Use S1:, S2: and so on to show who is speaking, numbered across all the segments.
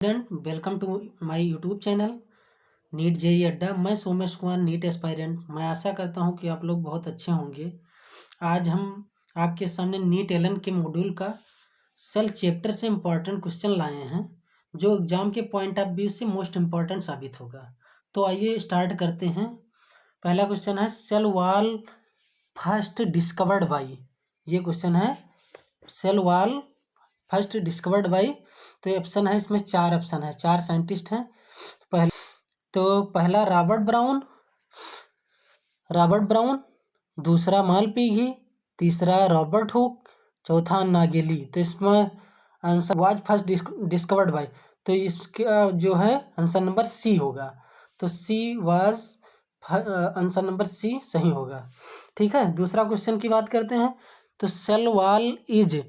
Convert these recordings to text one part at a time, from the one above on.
S1: Student welcome to my YouTube channel NEET JEE Adda. मैं Somesh Kumar, NEET aspirant. मैं आशा करता हूं कि आप लोग बहुत अच्छे होंगे। आज हम आपके सामने नीट एलन के मॉड्यूल का सेल चैप्टर से इम्पोर्टेंट क्वेश्चन लाए हैं, जो एग्जाम के पॉइंट ऑफ व्यू से मोस्ट इम्पोर्टेंट साबित होगा। तो आइए स्टार्ट करते हैं। पहला क्वेश्चन है, cell wall first discovered by. ये क्वेश्चन है, cell wall first discovered by. तो ऑप्शन है, इसमें चार ऑप्शन है, चार साइंटिस्ट हैं। पहला रॉबर्ट ब्राउन, दूसरा मालपीघी, तीसरा रॉबर्ट हुक, चौथा नागेली। तो इसमें answer was first discovered by, तो इसका जो है आंसर नंबर सी होगा। तो C was answer number C सही होगा। ठीक है, दूसरा क्वेश्चन की बात करते हैं। तो सेल वॉल इज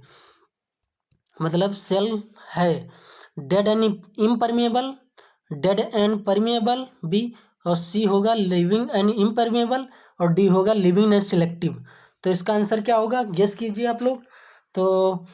S1: मतलब सेल है dead and impermeable, dead and permeable B, और सी होगा लिविंग एंड इम्परमेबल, और डी होगा लिविंग एंड सिलेक्टिव। तो इसका आंसर क्या होगा, गेस कीजिए आप लोग। तो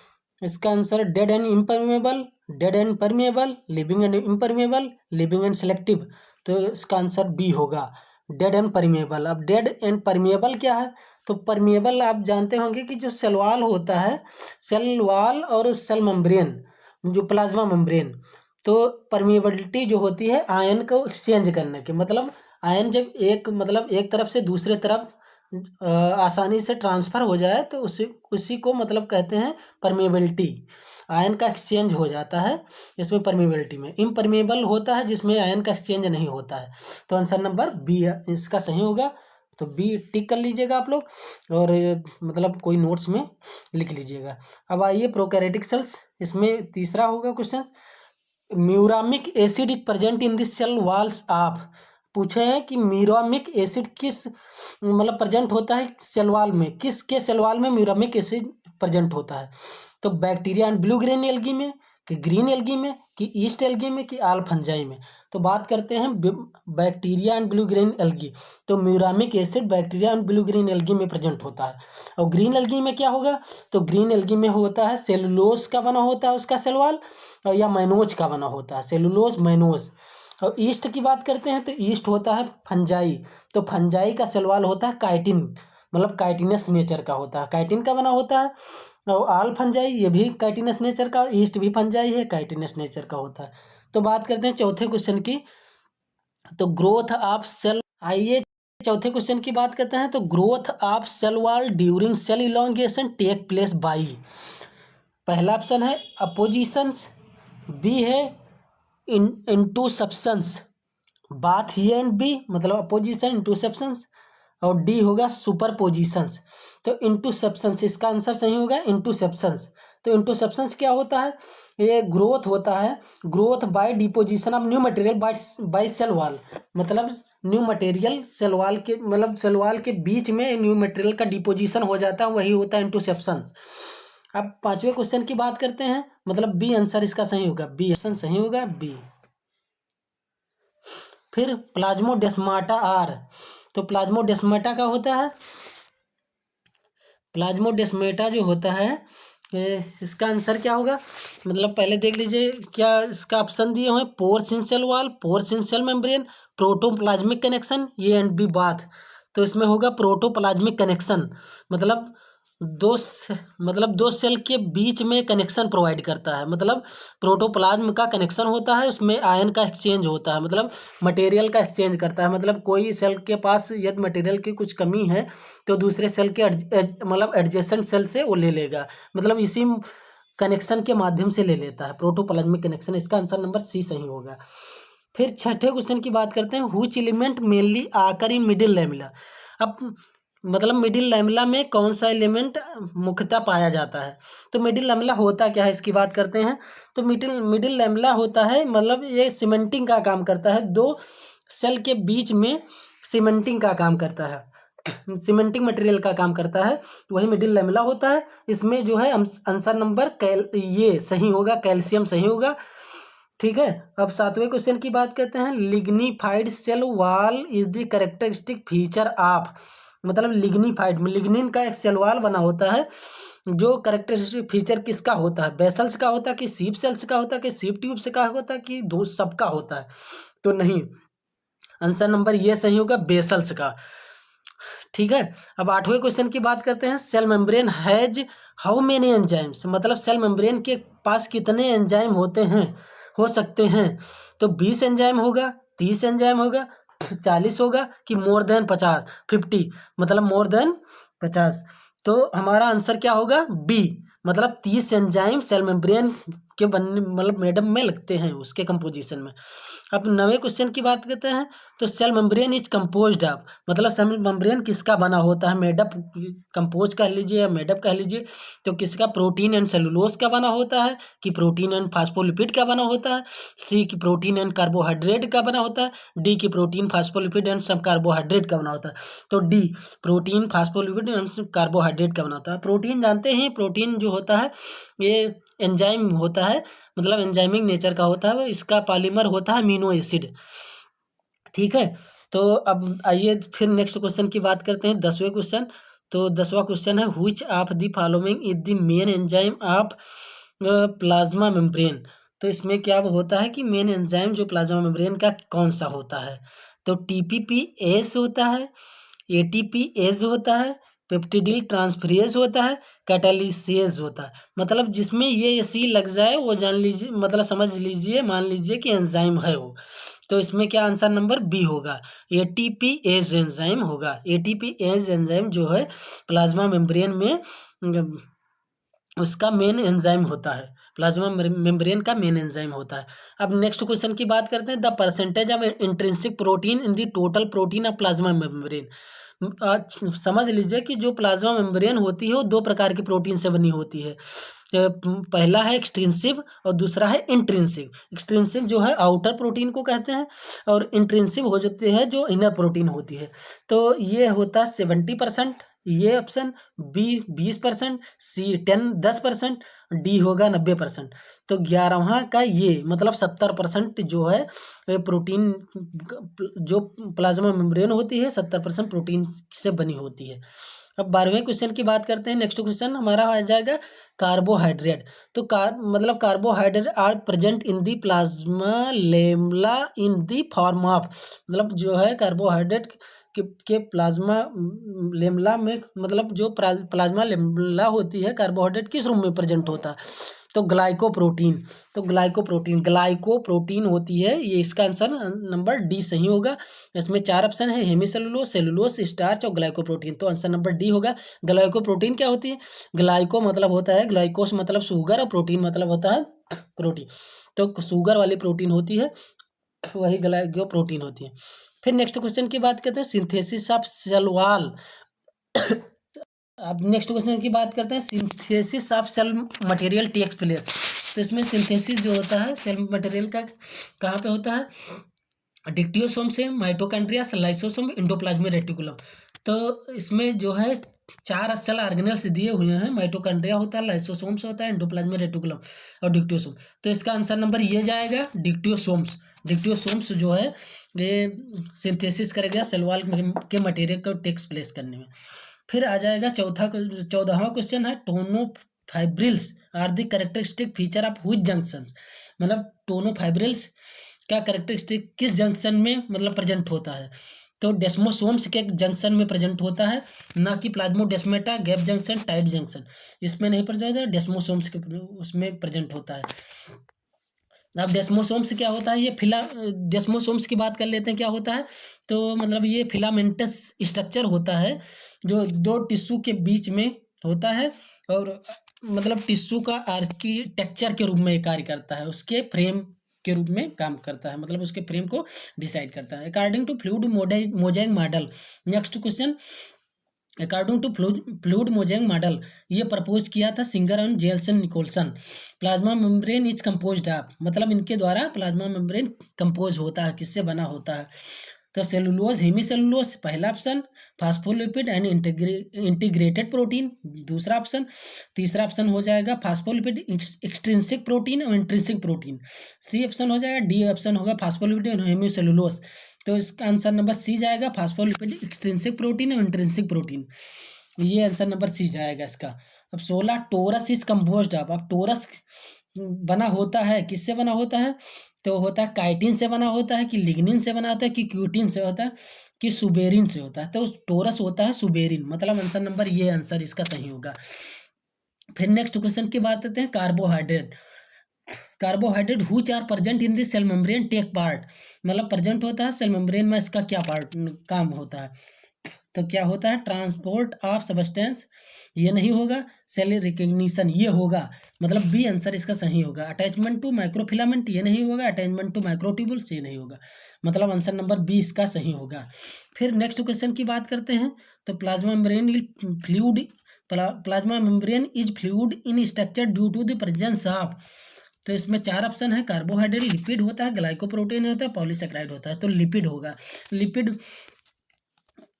S1: इसका answer dead and impermeable, dead and permeable, living and impermeable, living and selective. तो इसका आंसर बी होगा, डेड एंड परमेबल। अब डेड एंड परमेबल क्या है? तो परमेबल आप जानते होंगे कि जो सेल वॉल होता है, सेल वॉल और सेल मेम्ब्रेन, जो प्लाज्मा मेम्ब्रेन, तो परमिएबिलिटी जो होती है आयन को एक्सचेंज करने के, मतलब आयन जब एक तरफ से दूसरे तरफ आसानी से ट्रांसफर हो जाए तो उसी को मतलब कहते हैं परमिएबिलिटी। आयन का एक्सचेंज हो जाता है इसमें परमिएबिलिटी में। इम्परमेबल होता है जिसमें आयन का एक्सचेंज नहीं होता है। तो आंसर नंबर बी इसका सही होगा। तो बी टिक कर लीजिएगा आप लोग, और मतलब कोई नोट्स में लिख लीजिएगा। अब आइए प्रोकैरियोटिक सेल्स, इसमें तीसरा होगा question. Muramic acid is present in this cell walls of. पूछे हैं कि म्यूरामिक एसिड किस मतलब प्रेजेंट होता है सेल वॉल में, किसके सेल वॉल में म्यूरामिक एसिड प्रेजेंट होता है? तो bacteria and blue green algae में, कि ग्रीन एल्गी में, कि ईस्ट एल्गी में, कि आल फंजाई में। तो बात करते हैं bacteria and blue green algae. तो muramic acid bacteria and blue green algae में प्रेजेंट होता है। और ग्रीन एल्गी में क्या होगा? तो ग्रीन एल्गी में होता है सेलुलोज का बना होता है उसका सेल वॉल, या मैनोज का बना होता है, सेलुलोज मैनोज। और ईस्ट की बात करते हैं तो ईस्ट होता है फंजाई। तो फंजाई का सेल वॉल होता है काइटिन, मतलब काइटिनस नेचर का होता है, काइटिन का बना होता है। और आल फंजाई ये भी काइटिनस नेचर का, ईस्ट भी फंजाई है, काइटिनस नेचर का होता है। तो बात करते हैं चौथे क्वेश्चन की। तो ग्रोथ ऑफ सेल, आइए चौथे क्वेश्चन की बात करते हैं। तो growth of cell wall during cell elongation take place by. पहला ऑप्शन है अपोजिशंस, बी है intussusception, both A and B मतलब अपोजिशन इनटू सब्सटेंस, और डी होगा सुपर पोजिशंस। तो इनटू सब्सटेंस इसका आंसर सही होगा, इनटू सब्सटेंस। तो इनटू सब्सटेंस क्या होता है? ये ग्रोथ होता है, growth by deposition of new material by cell wall. मतलब न्यू मटेरियल सेल वॉल के, मतलब सेल वॉल के बीच में न्यू मटेरियल का डिपोजिशन हो जाता है, वही होता है इनटू सब्सटेंस। अब पांचवें क्वेश्चन की बात करते हैं, मतलब बी आंसर इसका सही होगा, बी ऑप्शन सही होगा, बी। फिर प्लाज्मोडेस्माटा आर। तो प्लाज्मोडेस्माटा का होता है, प्लाज्मोडेस्माटा जो होता है इसका आंसर क्या होगा? मतलब पहले देख लीजिए क्या इसका ऑप्शन दिए हुए, पोर्स इन सेल वॉल, पोर्स इन सेल मेम्ब्रेन, प्रोटोप्लाज्मिक कनेक्शन, ये एंड बी बाथ। तो इसमें होगा प्रोटोप्लाज्मिक कनेक्शन, मतलब दो सेल के बीच में कनेक्शन प्रोवाइड करता है। मतलब प्रोटोप्लाज्म का कनेक्शन होता है, उसमें आयन का एक्सचेंज होता है, मतलब मटेरियल का एक्सचेंज करता है। मतलब कोई सेल के पास यदि मटेरियल की कुछ कमी है तो दूसरे सेल के मतलब एडजेसेंट सेल से वो ले लेगा, मतलब इसी कनेक्शन के माध्यम से ले लेता है, प्रोटोप्लाज्मिक कनेक्शन। इसका आंसर नंबर सी सही होगा। फिर छठे क्वेश्चन की बात करते हैं, व्हिच एलिमेंट मेनली आकर इन मिडिल लैमेला। अब मतलब मिडिल लैमेला में कौन सा एलिमेंट मुख्यतः पाया जाता है? तो मिडिल लैमेला होता क्या है इसकी बात करते हैं। तो मिडिल लैमेला होता है, मतलब ये सीमेंटिंग का काम करता है, दो सेल के बीच में सीमेंटिंग का काम करता है, सीमेंटिंग मटेरियल का काम करता है, वही मिडिल लैमेला होता है। इसमें जो है आंसर नंबर ये सही होगा, कैल्शियम सही होगा। ठीक है, अब सातवें क्वेश्चन की बात करते हैं, lignified cell wall is the characteristic feature of. मतलब लिग्निफाइड में लिग्निन का एक सेल वॉल बना होता है, जो कैरेक्टरिस्टिक फीचर किसका होता है, बेसल्स का होता है कि सीप सेल्स का होता है कि सीप ट्यूब्स का होता है कि दो सबका होता है, तो नहीं, आंसर नंबर ये सही होगा बेसल्स का। ठीक है, अब 8वें क्वेश्चन की बात करते हैं। Cell membrane has how many enzymes, मतलब सेल मेम्ब्रेन के पास कितने एंजाइम होते हैं, हो सकते हैं, तो 20 एंजाइम होगा, 30 एंजाइम होगा, 40 होगा कि मोर देन 50, 50, मतलब मोर देन 50। तो हमारा आंसर क्या होगा, बी, मतलब 30 एंजाइम सेल मेम्ब्रेन के बनने मतलब मेडम में लगते हैं उसके कंपोजिशन में। अब 9वें क्वेश्चन की बात करते हैं। तो cell membrane is composed of, मतलब सेल मेम्ब्रेन किसका बना होता है, मेडअप, कंपोज कह लीजिए या मेडअप कह लीजिए, तो किसका, प्रोटीन एंड सेलुलोज का बना होता है कि प्रोटीन एंड फास्फोलिपिड का बना होता है, सी की प्रोटीन एंड कार्बोहाइड्रेट का बना होता है, डी की प्रोटीन फास्फोलिपिड एंड सब कार्बोहाइड्रेट का बना होता है, तो D protein phospholipid and carbohydrate का बना होता है। प्रोटीन जानते हैं, प्रोटीन जो होता है ये एंजाइम होता है, मतलब एंजाइमिक नेचर का होता है, इसका पॉलीमर होता है अमीनो एसिड। ठीक है, तो अब आइए फिर नेक्स्ट क्वेश्चन की बात करते हैं, 10वें क्वेश्चन। तो 10वां क्वेश्चन है, which of the following is the main enzyme of plasma membrane. तो इसमें क्या होता है कि मेन एंजाइम जो प्लाज्मा मेम्ब्रेन का कौन सा होता है, तो टीपीपी एस होता है, एटीपी एस होता है, पेप्टिडिल ट्रांसफरेज होता है, कैटालिसेज होता है, मतलब जिसमें ये सी लग जाए वो जान लीजिए, मतलब समझ लीजिए, मान लीजिए कि एंजाइम है वो। तो इसमें क्या आंसर नंबर बी होगा, एटीपी एज एंजाइम होगा। एटीपी एज एंजाइम जो है प्लाज्मा मेम्ब्रेन में उसका मेन एंजाइम होता है, प्लाज्मा मेम्ब्रेन का मेन एंजाइम होता है। अब नेक्स्ट क्वेश्चन की बात करते हैं, the percentage of intrinsic protein in the total protein of plasma membrane. समझ लीजिए कि जो प्लाज्मा मेम्ब्रेन होती है वो दो प्रकार की प्रोटीन से बनी होती है। पहला है एक्सट्रिंसिव और दूसरा है इंट्रिंसिव। एक्सट्रिंसिव जो है आउटर प्रोटीन को कहते हैं और इंट्रिंसिव हो जाती है जो इनर प्रोटीन होती है। तो ये होता है 70%, ये ऑप्शन, बी 20%, सी 10%, डी होगा 90%। तो 11वां का ये मतलब 70% जो है प्रोटीन, जो प्लाज्मा मेम्ब्रेन होती है 70% प्रोटीन से बनी होती है। अब 12वें क्वेश्चन की बात करते हैं। नेक्स्ट क्वेश्चन हमारा आ जाएगा कार्बोहाइड्रेट। तो मतलब carbohydrate are present in the plasmalemma in the form of, मतलब जो है कार्बोहाइड्रेट के प्लाज्मा लेमला में, मतलब जो प्लाज्मा लेमला होती है कार्बोहाइड्रेट किस रूप में प्रेजेंट होता है, तो ग्लाइकोप्रोटीन। तो ग्लाइकोप्रोटीन होती है ये, इसका आंसर नंबर डी सही होगा। इसमें 4 ऑप्शन है, हेमिसेलुलोज, सेलुलोज, स्टार्च और ग्लाइकोप्रोटीन, तो आंसर नंबर डी होगा। ग्लाइकोप्रोटीन क्या होती है, ग्लाइको मतलब होता है, ग्लाइकोस मतलब शुगर और प्रोटीन मतलब होता है प्रोटीन, तो शुगर वाली प्रोटीन होती है, वही ग्लाइकोप्रोटीन होती है। फिर नेक्स्ट क्वेश्चन की बात करते हैं, सिंथेसिस ऑफ सेल वॉल। अब नेक्स्ट क्वेश्चन की बात करते हैं, synthesis of cell material takes place. तो इसमें सिंथेसिस जो होता है सेल मटेरियल का कहाँ पे होता है, डिक्टियोसोम से, माइटोकॉन्ड्रिया से, लाइसोसोम, एंडोप्लाज्मिक रेटिकुलम। तो इसमें जो है 4 सेल ऑर्गेनेल्स दिए हुए हैं, माइटोकॉन्ड्रिया होता है, लाइसोसोम्स होता है, एंडोप्लाज्मिक रेटिकुलम और डिक्टियोसोम। तो इसका आंसर नंबर ये जाएगा डिक्टियोसोम्स। डिक्टियोसोम्स जो है ये सिंथेसिस करेगा सेल वॉल के मटेरियल को टेक्स प्लेस करने में। फिर आ जाएगा 14वां क्वेश्चन है, tonofibrils are the characteristic feature of which junctions, मतलब टोनोफाइब्रिल्स का कैरेक्टरिस्टिक किस जंक्शन में मतलब प्रेजेंट होता है, तो डेस्मोसोम्स के जंक्शन में प्रेजेंट होता है, ना कि plasmodesmata, gap junction, tight junction, इसमें नहीं प्रेजेंट होता है, डेस्मोसोम्स के उसमें प्रेजेंट होता है। अब डेस्मोसोम्स क्या होता है, ये डेस्मोसोम्स की बात कर लेते हैं क्या होता है, तो मतलब ये फिलामेंटस स्ट्रक्चर होता है जो दो टिश्यू के बीच में होता है और मतलब टिश्यू का आर्किटेक्चर के रूप में कार्य करता है, उसके फ्रेम के रूप में काम करता है, मतलब उसके फ्रेम को डिसाइड करता है। According to fluid mosaic model, next question, according to fluid mosaic model, ये प्रपोज किया था सिंगर एंड जेल्सन Nicolson. Plasma membrane is composed of, मतलब इनके द्वारा प्लाज्मा मेम्ब्रेन कंपोज होता है, किससे बना होता है, तो सेलुलोज, हेमीसेलुलोज पहला option, phospholipid and integrated protein दूसरा ऑप्शन, तीसरा ऑप्शन हो जाएगा फास्फोलिपिड एक्सट्रिंसिक प्रोटीन और इंट्रिंसिक प्रोटीन, सी ऑप्शन हो जाएगा, डी ऑप्शन होगा फास्फोलिपिड और हेमीसेलुलोज। तो इसका आंसर नंबर सी जाएगा, फास्फोलिपिड एक्सट्रिंसिक प्रोटीन और इंट्रिंसिक प्रोटीन, ये आंसर नंबर सी जाएगा इसका। अब 16 टोरस इज कंपोज्ड ऑफ। अब टोरस बना होता है, किससे बना होता है? तो होता है काइटिन से बना होता है, कि लिग्निन से बना होता है, कि क्यूटिन से होता है, कि सुबेरिन से होता है। तो टोरस होता है सुबेरिन, मतलब आंसर नंबर ये आंसर इसका सही होगा। फिर नेक्स्ट क्वेश्चन की बात करते हैं carbohydrate. Carbohydrate which are present in the cell membrane take part, मतलब प्रेजेंट होता है सेल मेम्ब्रेन में, इसका क्या पार्ट काम होता है? तो क्या होता है? ट्रांसपोर्ट ऑफ सब्सटेंस, ये नहीं होगा। सेल रिकग्निशन, ये होगा, मतलब बी आंसर इसका सही होगा। अटैचमेंट टू माइक्रोफिलामेंट, ये नहीं होगा। अटैचमेंट टू माइक्रोट्यूबुल्स, ये नहीं होगा, मतलब आंसर नंबर बी इसका सही होगा। फिर नेक्स्ट क्वेश्चन की बात करते हैं। तो plasma membrane fluid, plasma membrane is fluid in structure due to the presence of. तो इसमें 4 ऑप्शन है, कार्बोहाइड्रेट, लिपिड होता है, ग्लाइकोप्रोटीन होता है, पॉलीसेकेराइड होता है। तो लिपिड होगा, लिपिड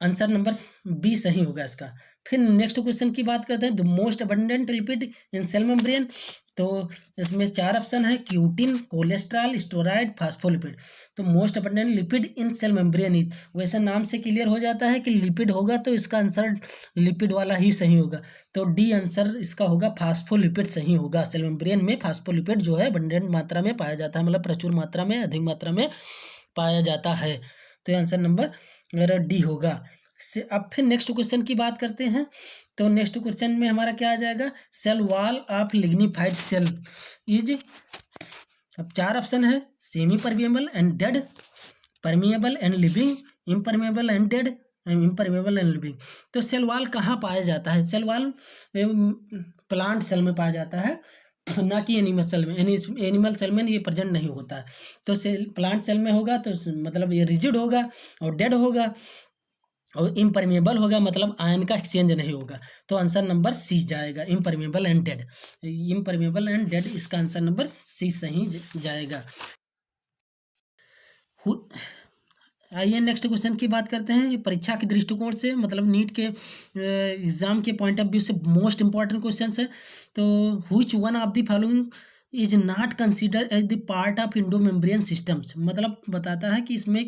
S1: आंसर नंबर बी सही होगा इसका। फिर नेक्स्ट क्वेश्चन की बात करते हैं, the most abundant lipid in cell membrane. तो इसमें 4 ऑप्शन है, क्यूटिन, कोलेस्ट्रॉल, स्टेरॉइड, फास्फोलिपिड। तो most abundant lipid in cell membrane is, वैसे नाम से क्लियर हो जाता है कि लिपिड होगा, तो इसका आंसर लिपिड वाला ही सही होगा। तो डी आंसर इसका होगा, फास्फोलिपिड सही होगा। सेल मेम्ब्रेन में फास्फोलिपिड जो है अबंडेंट मात्रा में पाया जाता है, मतलब प्रचुर मात्रा में, अधिक मात्रा में पाया जाता है। तो आंसर नंबर मेरा डी होगा। से अब फिर नेक्स्ट क्वेश्चन की बात करते हैं। तो नेक्स्ट क्वेश्चन में हमारा क्या आ जाएगा? Cell wall of lignified cell is, अब 4 ऑप्शन है, semi permeable and dead, permeable and living, impermeable and dead, impermeable and living. तो सेल वॉल कहाँ पाया जाता है? सेल वॉल प्लांट सेल में पाया जाता है, ना कि एनिमल सेल में। एनिमल सेल में ये प्रेजेंट नहीं होता है। तो सेल प्लांट सेल में होगा, तो मतलब ये रिजिड होगा और डेड होगा, और इम्परमेबल होगा, मतलब आयन का एक्सचेंज नहीं होगा। तो आंसर नंबर सी जाएगा, impermeable and dead. Impermeable and dead, इसका आंसर नंबर सी सही जाएगा। आइए नेक्स्ट क्वेश्चन की बात करते हैं। परीक्षा के दृष्टिकोण से, मतलब नीट के एग्जाम के पॉइंट ऑफ व्यू से मोस्ट इंपॉर्टेंट क्वेश्चन है। तो which one of the following is not consider as the part of endomembrane systems, मतलब बताता है कि इसमें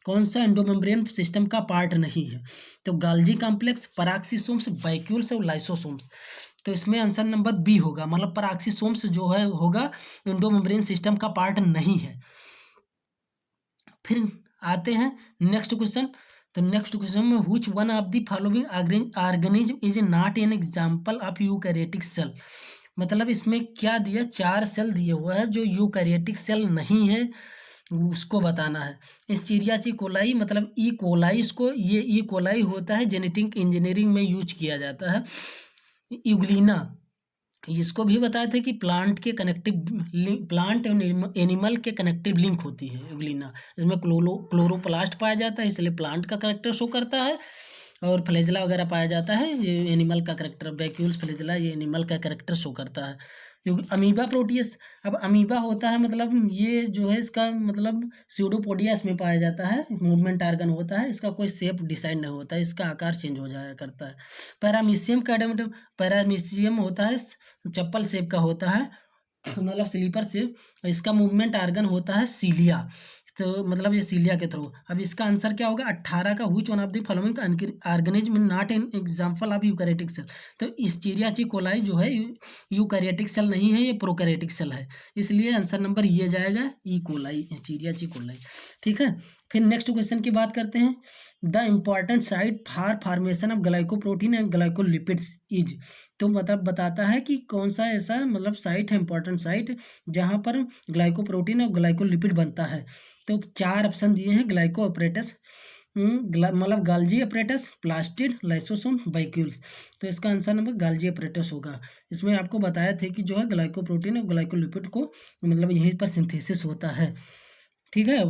S1: कौन सा इंडोमेम्ब्रेन सिस्टम का पार्ट नहीं है। तो गाल्जी कॉम्प्लेक्स, पराक्सीसोम्स, वैक्यूल्स और लाइसोसोम्स। तो इसमें आंसर नंबर बी होगा, मतलब पराक्सीसोम्स जो है होगा इंडोमेम्ब्रेन सिस्टम का पार्ट नहीं है। फिर आते हैं नेक्स्ट क्वेश्चन। तो नेक्स्ट क्वेश्चन में which one of the following organism is not an example of eukaryotic cell, मतलब इसमें क्या दिया? 4 सेल दिए हुआ है जो यूकैरियोटिक सेल नहीं है, उसको बताना है। इस चिड़ियाची कोलाई, मतलब ई कोलाई, इसको ये ई कोलाई होता है, जेनेटिक इंजीनियरिंग में यूज किया जाता है। यूग्लिना, इसको भी बताए थे कि प्लांट के कनेक्टिव प्लांट एवं एनिमल के कनेक्टिव लिंक होती है यूग्लिना। इसमें क्लोरोप्लास्ट पाया जाता है, इसलिए प्लांट का करेक्टर शो करता है, और फ्लैजेला वगैरह पाया जाता है, ये एनिमल का करेक्टर, वैक्यूल्स, फ्लैजेला, ये एनिमल का करेक्टर शो करता है। क्योंकि अमीबा प्रोटियस, अब अमीबा होता है, मतलब ये जो है इसका मतलब स्यूडोपोडिया इसमें पाया जाता है, मूवमेंट आर्गन होता है, इसका कोई शेप डिसाइड नहीं होता है, इसका आकार चेंज हो जाया करता है। पैरामीशियम का पैरामीशियम होता है, चप्पल शेप का होता है, मतलब स्लीपर शेप, इसका मूवमेंट आर्गन होता है सीलिया। तो मतलब ये सीलिया के थ्रू। अब इसका आंसर क्या होगा? 18 का which one of the following organism not an example of eukaryotic cell. तो इस चिड़ियाची कोलाई जो है यूकैरियोटिक सेल नहीं है, ये प्रोकैरियोटिक सेल है, इसलिए आंसर नंबर ये जाएगा, ई कोलाई, चिड़ियाची कोलाई। ठीक है। फिर नेक्स्ट क्वेश्चन की बात करते हैं। The important site for formation of glycoprotein and glycolipids is, तो मतलब बताता है कि कौन सा ऐसा मतलब साइट है, इंपॉर्टेंट साइट, जहाँ पर ग्लाइकोप्रोटीन और ग्लाइकोलिपिड बनता है। तो 4 ऑप्शन दिए हैं, ग्लाइको अपरेटस, मतलब गाल्जी अपरेटस, प्लास्टिड, लाइसोसोम, वैक्यूल्स। तो इसका आंसर नंबर गाल्जी अपरेटस होगा। इसमें आपको बताया थे कि जो है ग्लाइकोप्रोटीन और ग्लाइकोलिपिड को मतलब यहीं पर सिंथेसिस होता है। ठीक है,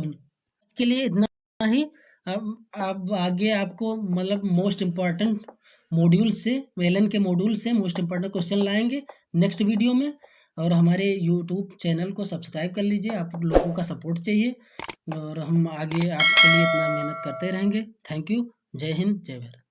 S1: के लिए इतना ही। अब आगे आपको मतलब मोस्ट इम्पॉर्टेंट मॉड्यूल से, वेलन के मॉड्यूल से मोस्ट इम्पॉर्टेंट क्वेश्चन लाएंगे नेक्स्ट वीडियो में। और हमारे यूट्यूब चैनल को सब्सक्राइब कर लीजिए, आप लोगों का सपोर्ट चाहिए, और हम आगे आपके लिए इतना मेहनत करते रहेंगे। Thank you. जय हिंद, जय भारत।